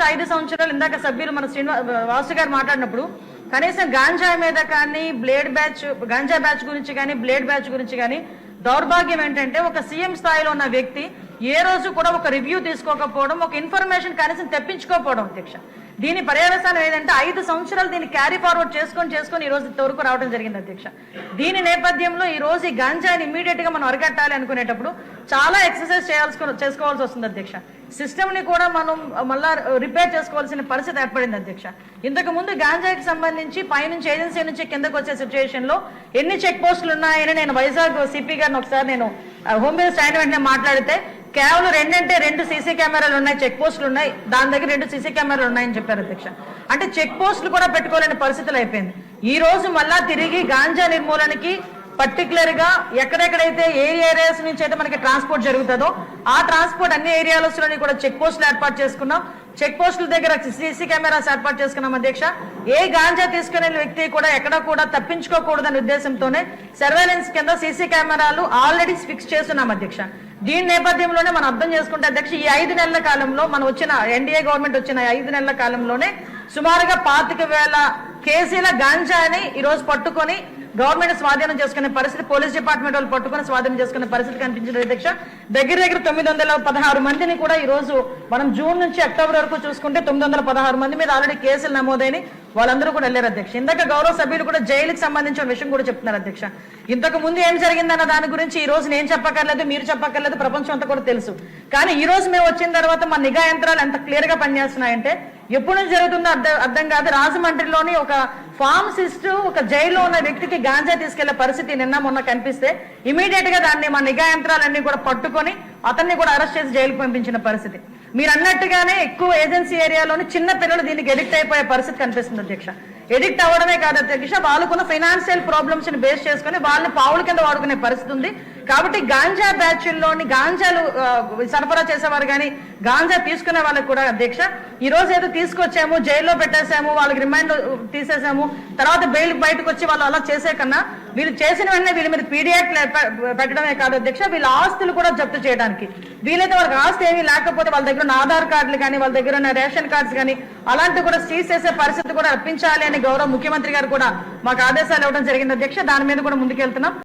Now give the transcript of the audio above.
5 సంవత్సరాలు ఇందాక సభ్యులు మన వాసు గారు మాట్లాడినప్పుడు కనీసం గాంజా మీద కానీ గాంజా బ్యాచ్ గురించి కానీ బ్లేడ్ బ్యాచ్ గురించి కానీ దౌర్భాగ్యం ఏంటంటే ఒక సీఎం స్థాయిలో ఉన్న వ్యక్తి ఏ రోజు కూడా ఒక రివ్యూ తీసుకోకపోవడం, ఒక ఇన్ఫర్మేషన్ కనీసం తెప్పించుకోకపోవడం అధ్యక్ష. దీని పర్యవసానం ఏదంటే 5 సంవత్సరాలు దీన్ని క్యారీ ఫార్వర్డ్ చేసుకొని ఈ రోజు ఇంతవరకు రావడం జరిగింది అధ్యక్ష. దీని నేపథ్యంలో ఈ రోజు ఈ గాంజాని ఇమీడియట్ గా మనం అరికట్టాలి అనుకునేటప్పుడు చాలా ఎక్సర్సైజ్ చేసుకోవాల్సి వస్తుంది అధ్యక్ష. సిస్టమ్ ని కూడా మనం మళ్ళా రిపేర్ చేసుకోవాల్సిన పరిస్థితి ఏర్పడింది అధ్యక్ష. ఇంతకు ముందు గాంజాకి సంబంధించి పైనుంచి ఏజెన్సీ నుంచి కిందకు వచ్చే సిచ్యువేషన్ లో ఎన్ని చెక్ పోస్టులు ఉన్నాయని నేను వైజాగ్ సిపి గారిని ఒకసారి నేను హోమ్ మినిస్టర్ అయిన వెంటనే మాట్లాడితే కేవలం 2 సీసీ కెమెరాలు ఉన్నాయి, చెక్ పోస్టులు ఉన్నాయి, దాని దగ్గర 2 సీసీ కెమెరాలు ఉన్నాయని చెప్పారు అధ్యక్ష. అంటే చెక్ పోస్టులు కూడా పెట్టుకోలేని పరిస్థితులు అయిపోయింది. ఈ రోజు మళ్ళా తిరిగి గాంజా నిర్మూలనకి పర్టికులర్ గా ఎక్కడెక్కడైతే ఏరియాస్ నుంచి అయితే మనకి ట్రాన్స్పోర్ట్ జరుగుతుందో ఆ ట్రాన్స్పోర్ట్ అన్ని ఏరియాలలోని కూడా చెక్ పోస్టులు ఏర్పాటు చేసుకున్నాం. చెక్ పోస్టుల దగ్గర సీసీ కెమెరాస్ ఏర్పాటు చేసుకున్నాం అధ్యక్ష. ఏ గాంజా తీసుకునే వ్యక్తి కూడా ఎక్కడ కూడా తప్పించుకోకూడదనే ఉద్దేశంతోనే సర్వేలెన్స్ కింద సీసీ కెమెరాలు ఆల్రెడీ ఫిక్స్ చేస్తున్నాం అధ్యక్ష. దీని నేపథ్యంలోనే మనం అర్థం చేసుకుంటే అధ్యక్ష, ఈ 5 నెలల కాలంలో మనం వచ్చిన ఎన్డీఏ గవర్నమెంట్ వచ్చిన 5 నెలల కాలంలోనే సుమారుగా 25,000 కేజీల గాంజాని ఈ రోజు పట్టుకొని గవర్నమెంట్ స్వాధీనం చేసుకునే పరిస్థితి, పోలీస్ డిపార్ట్మెంట్ వాళ్ళు పట్టుకుని స్వాధీనం చేసుకునే పరిస్థితి కనిపించింది అధ్యక్ష. దగ్గర 916 మందిని కూడా ఈ రోజు మనం జూన్ నుంచి అక్టోబర్ వరకు చూసుకుంటే 916 మంది మీద ఆల్రెడీ కేసులు నమోదైన వాళ్ళందరూ కూడా వెళ్ళారు అధ్యక్ష. ఇందాక గౌరవ సభ్యులు కూడా జైలుకి సంబంధించిన విషయం కూడా చెప్తున్నారు అధ్యక్ష. ఇంతకు ముందు ఏం జరిగిందన్న దాని గురించి ఈ రోజు నేను చెప్పక్కర్లేదు, మీరు చెప్పక్కర్లేదు, ప్రపంచం అంతా కూడా తెలుసు. కానీ ఈ రోజు మేము వచ్చిన తర్వాత మా నిఘా యంత్రాలు ఎంత క్లియర్ గా పనిచేస్తున్నాయంటే ఎప్పుడు నుంచి జరుగుతుందో అర్థం కాదు. రాజమండ్రిలోని ఒక ఫార్మసిస్ట్ ఒక జైల్లో ఉన్న వ్యక్తికి గాంజా తీసుకెళ్లే పరిస్థితి నిన్న మొన్న కనిపిస్తే ఇమీడియట్ గా దాన్ని మా నిఘా యంత్రాలన్నీ కూడా పట్టుకొని అతన్ని కూడా అరెస్ట్ చేసి జైలుకు పంపించిన పరిస్థితి. మీరు అన్నట్టుగానే ఎక్కువ ఏజెన్సీ ఏరియాలోని చిన్న పిల్లలు దీనికి ఎడిక్ట్ అయిపోయే పరిస్థితి కనిపిస్తుంది అధ్యక్ష. ఎడిక్ట్ అవ్వడమే కాదు అధ్యక్ష, వాళ్ళకున్న ఫైనాన్షియల్ ప్రాబ్లమ్స్ ని బేస్ చేసుకుని వాళ్ళని పావుల కింద వాడుకునే పరిస్థితి ఉంది. కాబట్టి గాంజా బ్యాచ్ల్లోని గాంజాలు సరఫరా చేసేవారు కానీ గాంజా తీసుకునే వాళ్ళకి కూడా అధ్యక్ష ఈ రోజు ఏదో తీసుకొచ్చాము, జైల్లో పెట్టేసాము, వాళ్ళకి రిమాండ్ తీసేసాము, తర్వాత బెయిల్ బయటకు వచ్చి వాళ్ళు అలా చేసే కన్నా వీళ్ళు చేసిన వెంటనే వీళ్ళ మీద పీడియాక్ట్ పెట్టడమే కాదు అధ్యక్ష, వీళ్ళ ఆస్తులు కూడా జప్తు చేయడానికి వీలైతే వాళ్ళకి ఆస్తి ఏమీ లేకపోతే వాళ్ళ దగ్గర ఉన్న ఆధార్ కార్డులు కానీ వాళ్ళ దగ్గర ఉన్న రేషన్ కార్డ్స్ కానీ అలాంటివి కూడా సీజ్ చేసే పరిస్థితి కూడా రప్పించాలి అని గౌరవ ముఖ్యమంత్రి గారు కూడా మాకు ఆదేశాలు ఇవ్వడం జరిగింది అధ్యక్ష. దాని మీద కూడా ముందుకెళ్తున్నాం.